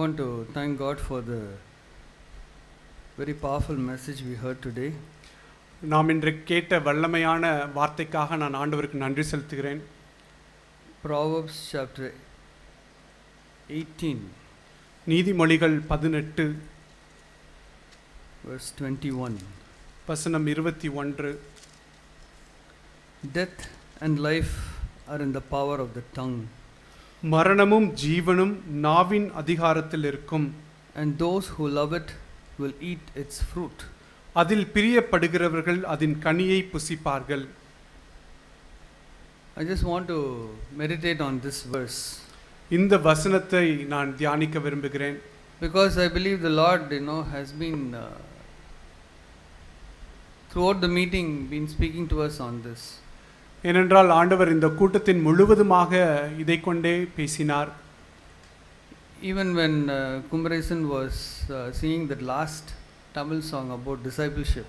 want to thank God for the very powerful message we heard today. நாம் இன்று கேட்ட வல்லமையான வார்த்தைக்காக நான் ஆண்டவருக்கு நன்றி செலுத்துகிறேன். Proverbs chapter 18 நீதிமொழிகள் 18 verse 21. வசனம் 21. Death and life are in the power of the tongue. மரணமும் ஜீவனும் நாவின் அதிகாரத்தில் இருக்கும். And those who love it will eat its fruit. அதில் பிரியப்படுகிறவர்கள் அதன் கனியை புசிப்பார்கள். I just want to meditate on this verse. இந்த வசனத்தை நான் தியானிக்க விரும்புகிறேன். Because I believe the Lord, has been throughout the meeting been speaking to us on this. ஏனென்றால் ஆண்டவர் இந்த கூட்டத்தின் முழுவதுமாக இதை கொண்டே பேசினார். Even when Kumbaresan was singing that last Tamil song about discipleship.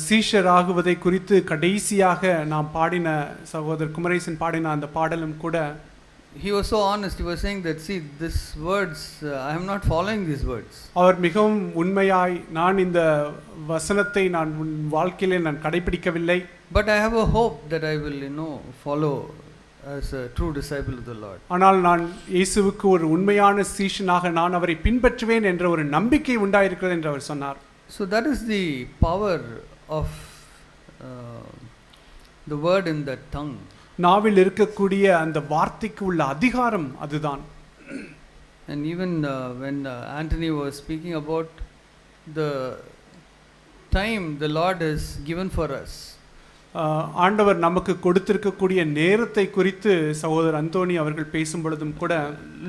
சீஷராகுவதை குறித்து கடைசியாக நாம் பாடின சகோதரர் குமரேசன் பாடின அந்த பாடலும் கூட he was so honest. He was saying that, see, these words, I am not following these words. அவர் மிகவும் உண்மையாய், நான் இந்த வசனத்தை நான் வாழ்க்கையிலே நான் கடைபிடிக்கவில்லை. But I have a hope that I will, follow as a true disciple of the Lord. ஆனால் நான் இயேசுவுக்கு ஒரு உண்மையான சீஷனாக நான் அவரை பின்பற்றுவேன் என்ற ஒரு நம்பிக்கை உண்டாயிருக்கிறது என்று அவர் சொன்னார். So that is the power of the word in the tongue. நாவில் இருக்கக்கூடிய அந்த வார்த்தைக்கு உள்ள அதிகாரம் அதுதான். And even when Anthony was speaking about the time the Lord has given for us. ஆண்டவர் நமக்கு கொடுத்திருக்கக்கூடிய நேரத்தை குறித்து சகோதரர் அந்தோனி அவர்கள் பேசும் பொழுதும் கூட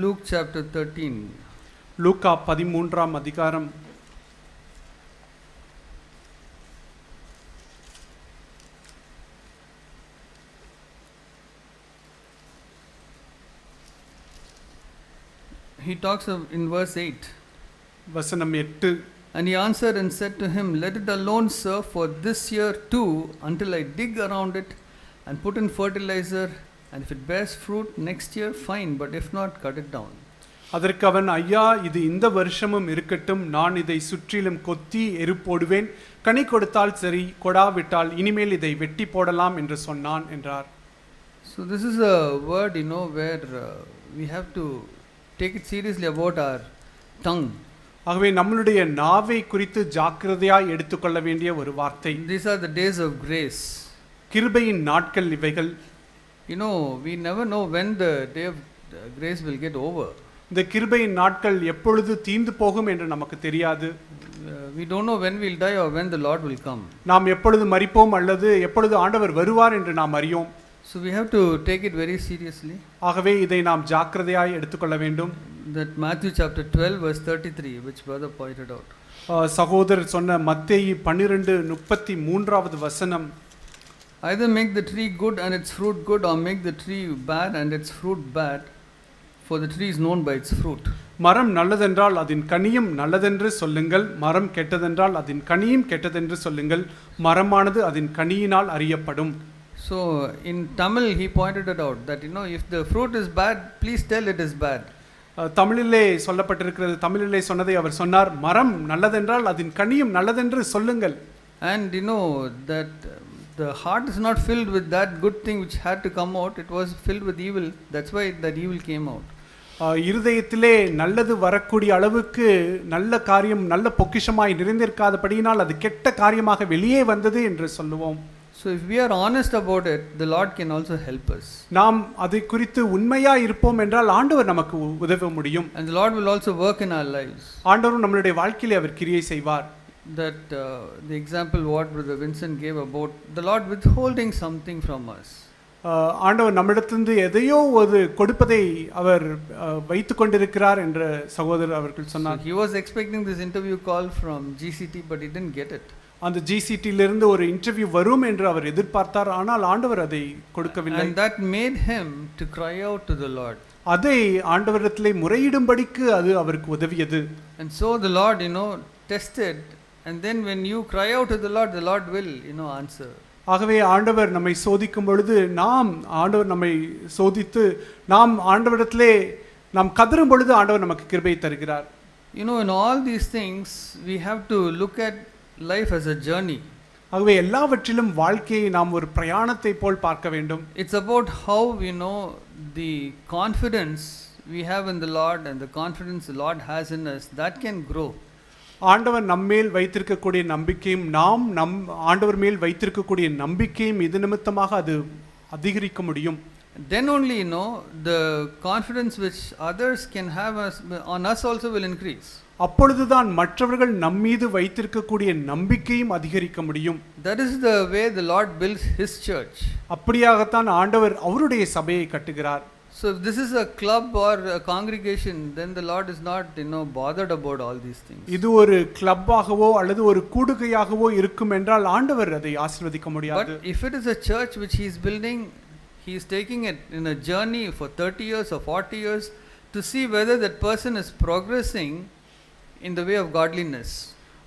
Luke chapter 13. லூக்கா 13ஆம் அதிகாரம் He talks of in verse 8. வசனம் 8. And he answered and said to him, let it alone, sir, for this year too, until I dig around it and put in fertilizer, and if it bears fruit next year, fine, but if not, cut it down. அதற்கு அவன், ஐயா, இது இந்த வருஷமும் இருக்கட்டும், நான் இதை சுற்றிலும் கொத்தி எரு போடுவேன், கனி கொடுத்தால் சரி, கொடாவிட்டால் இனிமேல் இதை வெட்டி போடலாம் என்று சொன்னான் என்றார். So this is a word, where we have to take it seriously about our tongue. ஆகவே நம்மளுடைய நாவை குறித்து ஜாக்கிரதையாய் எடுத்துக்கொள்ள வேண்டிய ஒரு வார்த்தை. These are the days of grace. கிருபையின் நாட்கள் இவைகள். We never know when the day of grace will get over. இந்த கிருபையின் நாட்கள் எப்பொழுது தீர்ந்து போகும் என்று நமக்கு தெரியாது. We don't know when we'll die or when the Lord will come. நாம் எப்பொழுது மரிப்போம் அல்லது எப்பொழுது ஆண்டவர் வருவார் என்று நாம் அறியோம். So we have to take it very seriously. ஆகவே இதை நாம் ஜாக்கிரதையாய் எடுத்துக்கொள்ள வேண்டும். That Matthew chapter 12 verse 33 which brother pointed out. சகோதரர் சொன்ன மத்தேயு 12:33வது வசனம். Either make the tree good and its fruit good, or make the tree bad and its fruit bad, for the tree is known by its fruit. மரம் நல்லதென்றால் அதன் கனியும் நல்லதென்று சொல்லுங்கள், மரம் கெட்டதென்றால் அதன் கனியும் கெட்டதென்று சொல்லுங்கள், மரமானது அதன் கனியினால் அறியப்படும். So in Tamil he pointed it out that if the fruit is bad, please tell it is bad. தமிழிலே சொல்லப்பட்டிருக்கிறது, தமிழிலே சொன்னதை அவர் சொன்னார், மரம் நல்லதென்றால் அதன் கனியும் நல்லதென்று சொல்லுங்கள். And that the heart is not filled with that good thing which had to come out, it was filled with evil. That's why that evil came out. இருதயத்திலே நல்லது வரக்கூடிய அளவுக்கு நல்ல காரியம் நல்ல பொக்கிஷமாய் நிறைந்திருக்காதபடியினால் அது கெட்ட காரியமாக வெளியே வந்தது என்று சொல்லுவோம். So if we are honest about it, the Lord can also help us. நாம் அதை குறித்து உண்மையாய் இருப்போம் என்றால் ஆண்டவர் நமக்கு உதவ முடியும். And the Lord will also work in our lives. ஆண்டவர் நம்மளுடைய வாழ்க்கையிலே அவர் கிரியை செய்வார். That the example what brother Vincent gave about the Lord withholding something from us. ஆண்டவர் நம்மிடத்திலிருந்து எதையோ ஒரு கொடுப்பதை அவர் வைத்துக் கொண்டிருக்கிறார் என்று சகோதரர் அவர்கள் சொன்னார். He was expecting this interview call from GCT, but he didn't get it. அந்த ஜிசிடியிலிருந்து ஒரு இன்டர்வியூ வரும் என்று அவர் எதிர்பார்த்தார், ஆனால் ஆண்டவர் அதை கொடுக்கவில்லை. And that made him to cry out to the Lord. அதை ஆண்டவரிடத்திலே முறையிடும்படிக்கு அது அவருக்கு உதவியது. And so the Lord tested, and then when you cry out to the Lord will answer. ஆகவே ஆண்டவர் நம்மை சோதிக்கும் பொழுது ஆண்டவர் நம்மை சோதித்து நாம் ஆண்டவரிடத்திலே நாம் கதறும் பொழுது ஆண்டவர் நமக்கு கிருபை தருகிறார். You know, in all these things, we have to look at life as a journey. ஆகவே எல்லாவற்றிலும் வாழ்க்கையை நாம் ஒரு பிரயாணத்தை போல் பார்க்க வேண்டும். It's about how we know the confidence we have in the Lord and the confidence the Lord has in us that can grow. ஆண்டவர் நம்மேல் வைத்திருக்கக்கூடிய நம்பிக்கையும் நம் ஆண்டவர் மேல் வைத்திருக்கக்கூடிய நம்பிக்கையும் இது நிமித்தமாக அது அதிகரிக்க முடியும். Then only the confidence which others can have on us also will increase. அப்பொழுதுதான் மற்றவர்கள் நம்மீது வைத்திருக்கக்கூடிய நம்பிக்கையும் அதிகரிக்க முடியும். That is the way the Lord builds his church. அப்படியாகத்தான் ஆண்டவர் அவருடைய சபையை கட்டுகிறார். So if this is a club or a congregation, then the Lord is not bothered about all these things. இது ஒரு கிளப்பாகவோ அல்லது ஒரு கூடுகையாகவோ இருக்கும் என்றால் ஆண்டவர் அதை ஆசீர்வதிக்க முடியாது. But if it is a church which he is building, he is taking it in a journey for 30 years or 40 years to see whether that person is progressing in the way of godliness.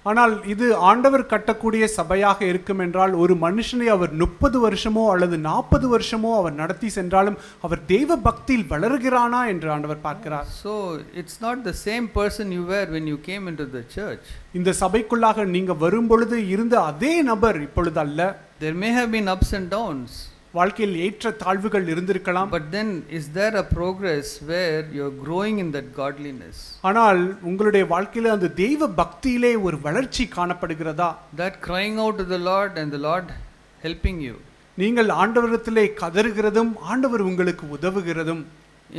ஆனால் இது ஆண்டவர் கட்டக்கூடிய சபையாக இருக்கும் என்றால் ஒரு மனுஷனை அவர் 30 வருஷமோ அல்லது 40 வருஷமோ அவர் நடத்தி சென்றாலும் அவர் தேவ பக்தியில் வளர்கிறானா என்று ஆண்டவர் பார்க்கிறார். So it's not the same person you were when you came into the church. இந்த சபைக்குள்ளாக நீங்க வரும் பொழுது இருந்த அதே நபர் இப்பொழுது அல்ல. There may have been ups and downs. வாழ்க்கையில் ஏற்ற தாழ்வுகள் இருந்திருக்கலாம். But then is there a progress where you are growing in that godliness? ஆனால் உங்களுடைய வாழ்க்கையில அந்த தெய்வ பக்தியிலே ஒரு வளர்ச்சி காணப்படுகிறதா? That crying out to the Lord and the Lord helping you. நீங்கள் ஆண்டவரிடத்திலே கதறுகிறதும் ஆண்டவர் உங்களுக்கு உதவுகிறதும்.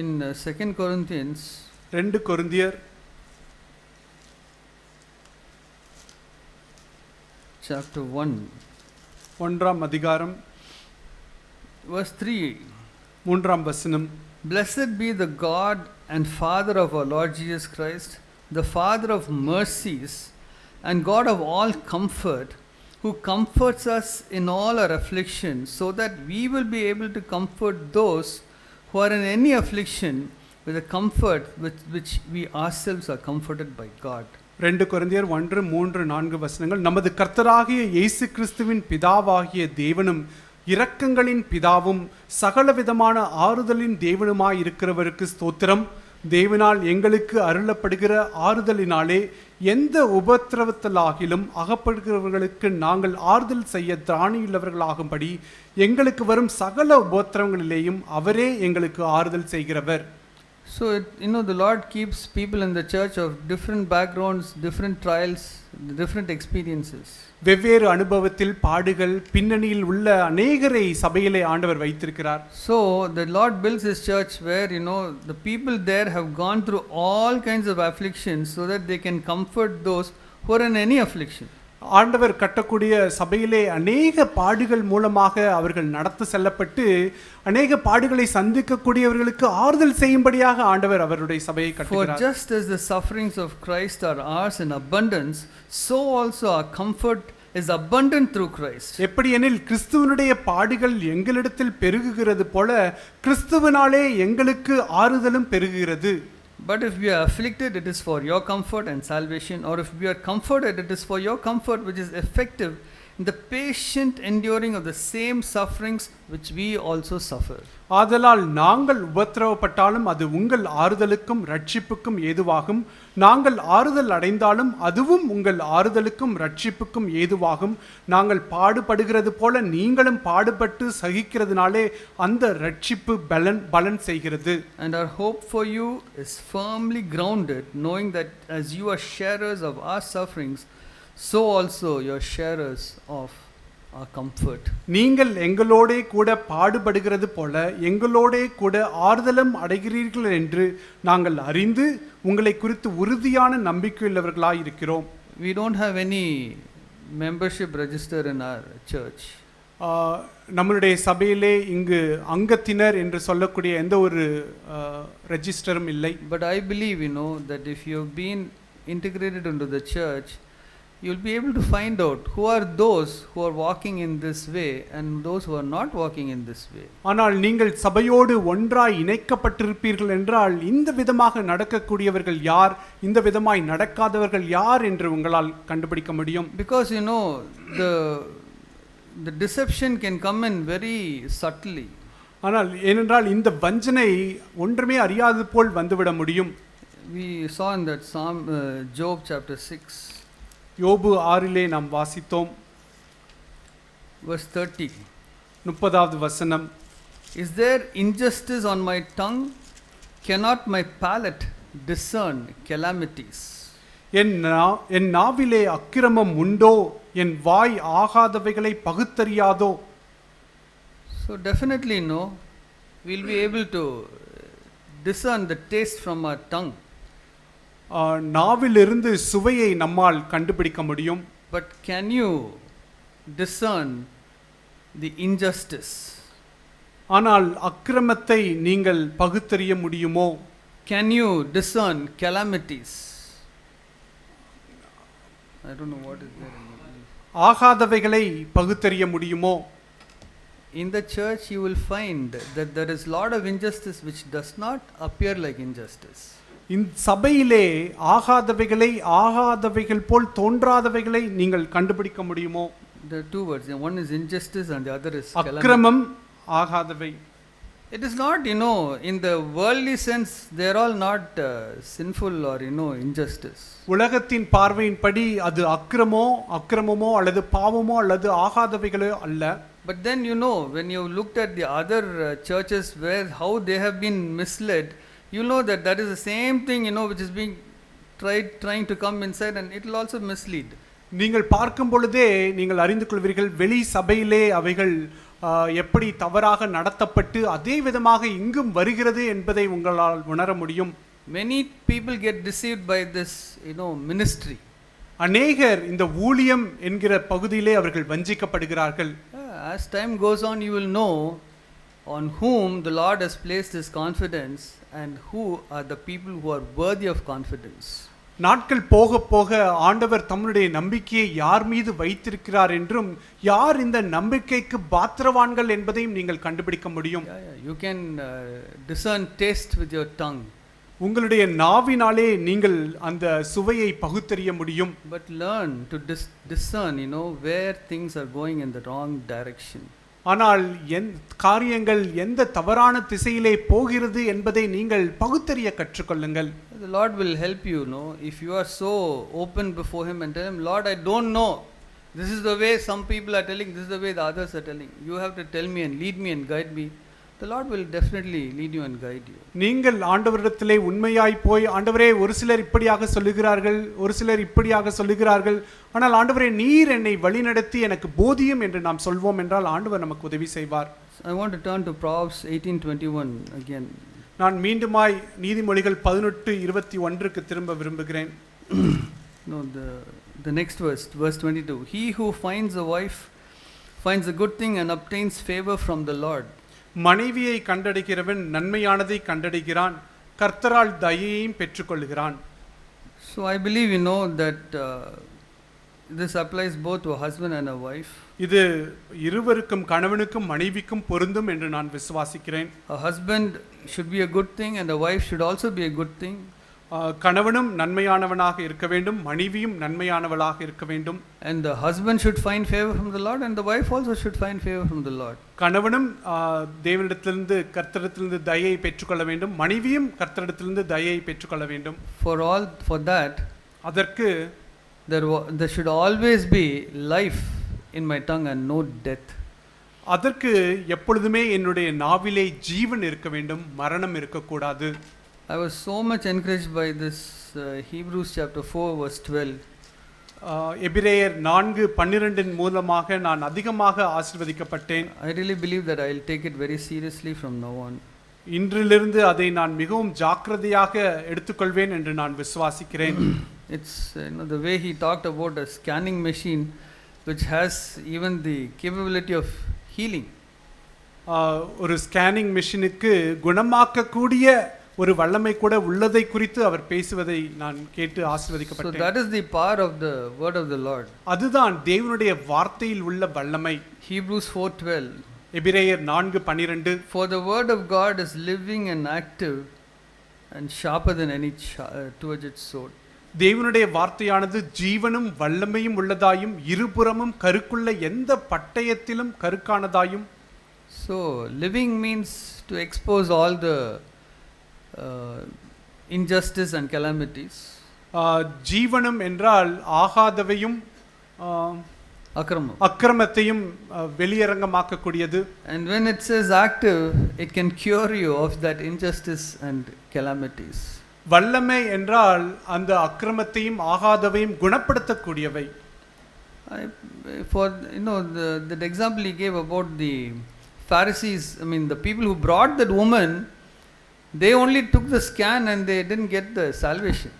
In 2 Corinthians 2 கொரிந்தியர் chapter 1 1ஆம் அதிகாரம் verse 3. 3ஆம் வசனம். Blessed be the God and Father of our Lord Jesus Christ, the Father of mercies and God of all comfort, who comforts us in all our affliction, so that we will be able to comfort those who are in any affliction with the comfort with which we ourselves are comforted by God. 2 கொரிந்தியர் 1:3-4 வசனங்கள். நமது கர்த்தராகிய இயேசு கிறிஸ்துவின் பிதாவாகிய தேவனும் இரக்கங்களின் பிதாவும் சகலவிதமான ஆறுதலின் தேவனுமாய் இருக்கிறவருக்கு ஸ்தோத்திரம். தேவனால் எங்களுக்கு அருளப்படுகிற ஆறுதலினாலே எந்த உபத்திரவத்திலாகிலும் அகப்படுகிறவர்களுக்கு நாங்கள் ஆறுதல் செய்ய திராணியுள்ளவர்களாகும்படி எங்களுக்கு வரும் சகல உபத்திரவங்களிலேயும் அவரே எங்களுக்கு ஆறுதல் செய்கிறவர். So the Lord keeps people in the church of different backgrounds, different trials, different experiences. வெவ்வேறு அனுபவத்தில் பாடுகள் பின்னணியில் உள்ள அநேகரை சபையிலே ஆண்டவர் வைத்திருக்கிறார். So the Lord builds his church where the people there have gone through all kinds of afflictions so that they can comfort those who are in any affliction. ஆண்டவர் கட்டக்கூடிய சபையிலே அநேக பாடுகள் மூலமாக அவர்கள் நடத்த செல்லப்பட்டு அநேக பாடுகளை சந்திக்கக்கூடியவர்களுக்கு ஆறுதல் செய்யும்படியாக ஆண்டவர் அவருடைய சபையை கட்டுகிறார். For just as the sufferings of Christ are ours in abundance, so also our comfort is abundant through Christ. எப்படியெனில் கிறிஸ்துவினுடைய பாடுகள் எங்களிடத்தில் பெருகுகிறது போல கிறிஸ்துவினாலே எங்களுக்கு ஆறுதலும் பெருகுகிறது. But if we are afflicted, it is for your comfort and salvation, or if we are comforted, it is for your comfort, which is effective in the patient enduring of the same sufferings which we also suffer. ஆதலால் நாங்கள் உபத்திரவப்பட்டாலும் அது உங்கள் ஆறுதலுக்கும் ரட்சிப்புக்கும் ஏதுவாகும். நாங்கள் ஆறுதல் அடைந்தாலும் அதுவும் உங்கள் ஆறுதலுக்கும் ரட்சிப்புக்கும் ஏதுவாகும். நாங்கள் பாடுபடுகிறது போல நீங்களும் பாடுபட்டு சகிக்கிறதுனாலே அந்த ரட்சிப்பு பலன் செய்கிறது. And our hope for you is firmly grounded, knowing that as you are sharers of our sufferings, so also you are sharers of our comfort. நீங்கள் எங்களோடே கூட பாடுபடுகிறது போல எங்களோடே கூட ஆறுதலும் அடைகிறீர்கள் என்று நாங்கள் அறிந்து உங்களை குறித்து உறுதியான நம்பிக்கையுள்ளவர்களாய் இருக்கிறோம். We don't have any membership register in our church. நம்மளுடைய சபையிலே இங்கு அங்கத்தினர் என்று சொல்லக்கூடிய எந்த ஒரு ரெஜிஸ்டரும் இல்லை. But I believe that if you have been integrated into the church, you'll be able to find out who are those who are walking in this way and those who are not walking in this way. ஆனால் நீங்கள் சபையோடு ஒன்றாய் இணைக்கப்பட்டிருப்பீர்கள் என்றால் இந்த விதமாக நடக்கக்கூடியவர்கள் யார், இந்த விதமாய் நடக்காதவர்கள் யார் என்று உங்களால் கண்டுபிடிக்க முடியும். Because the deception can come in very subtly. ஆனால் ஏனென்றால் இந்த வஞ்சனை ஒன்றுமே அறியாது போல் வந்துவிட முடியும். We saw in that Psalm, Job chapter 6, யோபு 6 நாம் வாசித்தோம். verse 30. 30வது வசனம். Is there injustice on my tongue? Cannot my palate discern calamities? என் நாவிலே அக்கிரமம் உண்டோ? என் வாய் ஆகாதவைகளை பகுத்தறியாதோ? So definitely no, we'll be able to discern the taste from our tongue. நாவிலிருந்து சுவையை நம்மால் கண்டுபிடிக்க முடியும். But can you discern the injustice? ஆனால் அக்கிரமத்தை நீங்கள் பகுத்தறிய முடியுமோ? Can you discern calamities? I don't know what is there in English. ஆகாதவைகளை பகுத்தறிய முடியுமோ? In the church you will find that there is lot of injustice which does not appear like injustice. இந்த சபையிலே ஆகாதவைகள் போல் தோன்றாதவைகளை நீங்கள் கண்டுபிடிக்க முடியுமோ? There are two words. One is injustice and the other is calamity. அக்கிரமம், ஆகாதவை. It is not, in the worldly sense, they are all not sinful or, injustice. உலகத்தின் பார்வையின்படி அது அக்கிரமமோ அல்லது பாவமோ அல்லது ஆகாதவைகளோ அல்ல. But then, when you looked at the other churches where how they have been misled, you know that is the same thing, which is being trying to come inside, and it will also mislead. நீங்கள் பார்க்கும் பொழுதே நீங்கள் அறிந்து கொள்வீர்கள் வெளி சபையிலே அவைகள் எப்படி தவறாக நடத்தப்பட்டு அதே விதமாக இங்கும் வருகிறது என்பதை உங்களால் உணர முடியும். Many people get deceived by this, ministry. அநேகர் இந்த ஊழியம் என்கிற பகுதியிலே அவர்கள் வஞ்சிக்கப்படுகிறார்கள். As time goes on, you will know on whom the Lord has placed his confidence and who are the people who are worthy of confidence. நாட்கள் போக போக ஆண்டவர் தம்முடைய நம்பிக்கையை யார் மீது வைத்திருக்கிறார் என்றும் யார் இந்த நம்பிக்கைக்கு பாத்திரவான்கள் என்பதையும் நீங்கள் கண்டுபிடிக்க முடியும். You can discern taste with your tongue. உங்களுடைய நாவினாலே நீங்கள் அந்த சுவையை பகுத்தறிய முடியும். But learn to discern, where things are going in the wrong direction. ஆனால் காரியங்கள் எந்த தவறான திசையிலே போகிறது என்பதை நீங்கள் பகுத்தறிய கற்றுக்கொள்ளுங்கள். The Lord will help you, if you are so open before him and tell him, Lord, I don't know. This is the way some people are telling, this is the way the others are telling. You have to tell me and lead me and guide me. The Lord will definitely lead you and guide you. நீங்கள் ஆண்டவரிடத்திலே உண்மையாய் போய், ஆண்டவரே, ஒரு சிலர் இப்படியாக சொல்லுகிறார்கள், ஒரு சிலர் இப்படியாக சொல்லுகிறார்கள், ஆனால் ஆண்டவரே நீர் என்னை வழிநடத்தி எனக்கு போதியும் என்று நாம் சொல்வோம் என்றால் ஆண்டவர் நமக்கு உதவி செய்வார். I want to turn to Proverbs 18:21 again. நான் மீண்டுமாய் நீதிமொழிகள் 18:21க்கு திரும்ப விரும்புகிறேன். No, the next verse 22. He who finds a wife finds a good thing and obtains favor from the Lord. மனைவியை கண்டடைகிறவன் நன்மையானதை கண்டடைகிறான், கர்த்தரால் தயையையும் பெற்றுக்கொள்கிறான். So I believe that this applies both to a husband and a wife. இது இருவருக்கும், கணவனுக்கும் மனைவிக்கும் பொருந்தும் என்று நான் விசுவாசிக்கிறேன். A husband should be a good thing and a wife should also be a good thing. கணவனும் நன்மையானவனாக இருக்க வேண்டும், மனைவியும் நன்மையானவளாக இருக்க வேண்டும். And the husband should find favor from the Lord and the wife also should find favor from the Lord. கணவனும் தேவனிடத்திலிருந்து, கர்த்தரிடத்திலிருந்து தயையை பெற்றுக்கொள்ள வேண்டும், மனைவியும் கர்த்தரிடத்திலிருந்து தயையை பெற்றுக்கொள்ள வேண்டும். For that, அதற்கு there should always be life in my tongue and no death. அதற்கு எப்பொழுதுமே என்னுடைய நாவிலே ஜீவன் இருக்க வேண்டும், மரணம் இருக்கக்கூடாது. I was so much encouraged by this Hebrews chapter 4 verse 12. எபிரேயர் 4:12 மூலமாக நான் அதிகமாக ஆசீர்வதிக்கப்பட்டேன். I really believe that I will take it very seriously from now on. இன்றிலிருந்து அதை நான் மிகவும் ஜாக்கிரதையாக எடுத்துக்கொள்வேன் என்று நான் விசுவாசிக்கிறேன். It's the way he talked about a scanning machine which has even the capability of healing. ஒரு ஸ்கேனிங் மெஷினுக்கு குணமாக்கக்கூடிய ஒரு வல்லமை கூட உள்ளதை குறித்து அவர் பேசுவதை நான் கேட்டு ஆசீர்வதிக்கப்பட்டேன். So that is the power of the word of the Lord. அதுதான் தேவனுடைய வார்த்தையில் உள்ள வல்லமை. Hebrews 4:12. எபிரேயர் 4:12. For the word of God is living and active and sharper than any two-edged sword. தேவனுடைய வார்த்தையானது ஜீவனும் வல்லமையும் உள்ளதாயும் இருபுறமும் கருக்குள்ள எந்த பட்டயத்திலும் கருக்கானதாயும். So living means to expose all the injustice and calamities. ஜீவனம் என்றால் ஆகாதவையும் Akramam. அக்கிரமத்தையும் வெளியரங்கமாக்கக்கூடியது. And when it says active, it can cure you of that injustice and calamities. வல்லமை என்றால் அந்த அக்கிரமத்தையும் ஆகாதவையும் குணப்படுத்தக்கூடியவை. For that example he gave about the Pharisees, I mean the people who brought that woman, they only took the scan and they didn't get the salvation.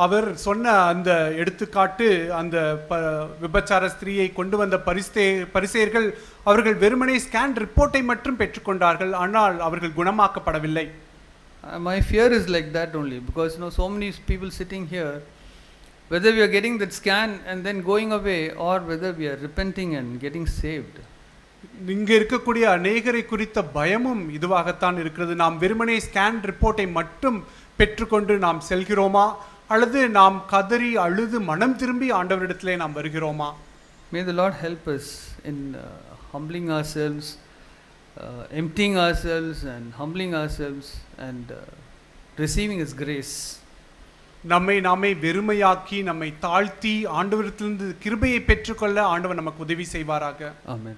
அவர் சொன்ன அந்த எடுத்துக்காட்டு அந்த விபச்சார ஸ்திரீயை கொண்டு வந்த பரிசேயர்கள் அவர்கள் வெறுமனே ஸ்கேன் ரிப்போர்ட்டை மட்டும் பெற்றுக்கொண்டார்கள், ஆனால் அவர்கள் குணமாக்கப்படவில்லை. My fear is like that only, because so many people sitting here, whether we are getting that scan and then going away, or whether we are repenting and getting saved. இங்க இருக்கக்கூடிய அநேகரை குறித்த பயமும் இதுவாகத்தான் இருக்கிறது. நாம் வெறுமனே ஸ்கேன் ரிப்போர்ட்டை மட்டும் பெற்றுக்கொண்டு நாம் செல்கிறோமா, அல்லது நாம் கதறி அழுது மனம் திரும்பி ஆண்டவரிடத்திலே நாம் வருகிறோமா? May the Lord help us in humbling ourselves, emptying ourselves and humbling ourselves and receiving His grace. நம்மை நாமே வெறுமையாக்கி நம்மை தாழ்த்தி ஆண்டவரிடத்திலிருந்து கிருபையை பெற்றுக்கொள்ள ஆண்டவர் நமக்கு உதவி செய்வாராக. Amen.